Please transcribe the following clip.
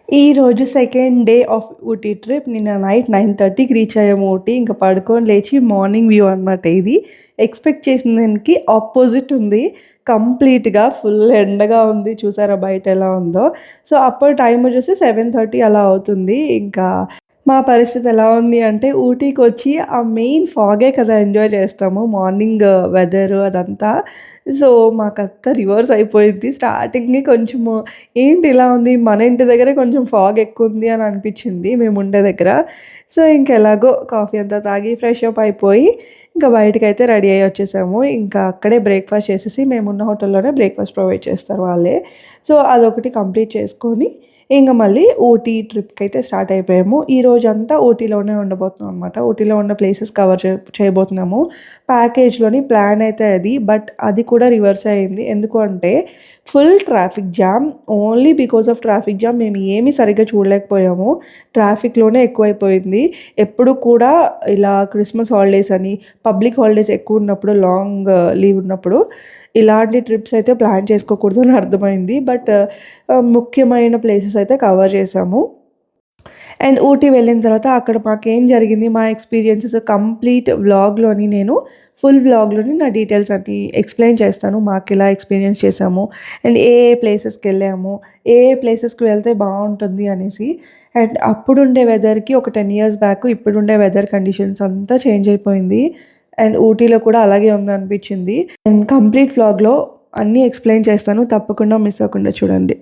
ఈరోజు second day of Ooty trip. నిన్న night 9:30కి reach అయ్యాము ఊటీ. ఇంకా పడుకొని లేచి మార్నింగ్ వ్యూ అనమాట ఇది. ఎక్స్పెక్ట్ చేసిన దానికి ఆపోజిట్ ఉంది. కంప్లీట్‌గా ఫుల్ ఎండగా ఉంది. చూసారా బయట ఎలా ఉందో. సో, అప్పుడు టైమ్ వచ్చేసి 7:30 అలా అవుతుంది. ఇంకా మా పరిస్థితి ఎలా ఉంది అంటే ఊటీకొచ్చి ఆ మెయిన్ ఫాగే కదా ఎంజాయ్ చేస్తాము. మార్నింగ్ వెదరు అదంతా. సో, మాకంతా రివర్స్ అయిపోయింది. స్టార్టింగ్‌ని కొంచెము ఏంటి ఇలా ఉంది? మన ఇంటి దగ్గరే కొంచెం ఫాగ్ ఎక్కువుంది అని అనిపిచ్చింది మేముండే దగ్గర. సో, ఇంకెలాగో కాఫీ అంతా తాగి ఫ్రెష్ అప్ అయిపోయి, ఇంకా బయటికైతే రెడీ అయ్యి వచ్చేసాము. ఇంకా అక్కడే బ్రేక్‌ఫాస్ట్ చేసేసి మేమున్న హోటల్‌లోనే బ్రేక్‌ఫాస్ట్ ప్రొవైడ్ చేస్తారు వాళ్ళే. సో, అదొకటి కంప్లీట్ చేసుకొని, ఇంక మళ్ళీ ఊటీ ట్రిప్‌కైతే స్టార్ట్ అయిపోయాము. ఈ రోజంతా ఊటీలోనే ఉండబోతున్నాం అనమాట. ఊటీలో ఉన్న ప్లేసెస్ కవర్ చేయబోతున్నాము. ప్యాకేజ్‌లోని ప్లాన్ అయితే అది. బట్ అది కూడా రివర్స్ అయింది. ఎందుకు అంటే full traffic jam. Only because of traffic jam మేము ఏమీ సరిగ్గా చూడలేకపోయాము. ట్రాఫిక్‌లోనే ఎక్కువైపోయింది. ఎప్పుడు కూడా ఇలా క్రిస్మస్ హాలిడేస్ అని, పబ్లిక్ హాలిడేస్ ఎక్కువున్నప్పుడు, లాంగ్ లీవ్ ఉన్నప్పుడు ఇలాంటి ట్రిప్స్ అయితే ప్లాన్ చేసుకోకూడదని అర్థమైంది. బట్ ముఖ్యమైన ప్లేసెస్ అయితే కవర్ చేశాము. అండ్ ఊటీ వెళ్ళిన తర్వాత అక్కడ మాకేం జరిగింది, మా ఎక్స్‌పీరియన్సెస్ కంప్లీట్ వ్లాగ్‌లోని నేను ఫుల్ వ్లాగ్‌లోని నా డీటెయిల్స్ అన్నీ ఎక్స్‌ప్లెయిన్ చేస్తాను. మాకెలా ఎక్స్‌పీరియన్స్ చేశాము అండ్ ఏ ఏ ప్లేసెస్‌కెళ్ళాము, ఏ ఏ ప్లేసెస్‌కి వెళ్తే బావుంటుంది అనేసి. అండ్ అప్పుడుండే వెదర్‌కి ఒక 10 ఇయర్స్ బ్యాక్ ఇప్పుడుండే వెదర్ కండిషన్స్ అంతా చేంజ్ అయిపోయింది. అండ్ ఊటీలో కూడా అలాగే ఉందనిపించింది. అండ్ కంప్లీట్ వ్లాగ్‌లో అన్నీ ఎక్స్‌ప్లెయిన్ చేస్తాను. తప్పకుండా మిస్ అవ్వకుండా చూడండి.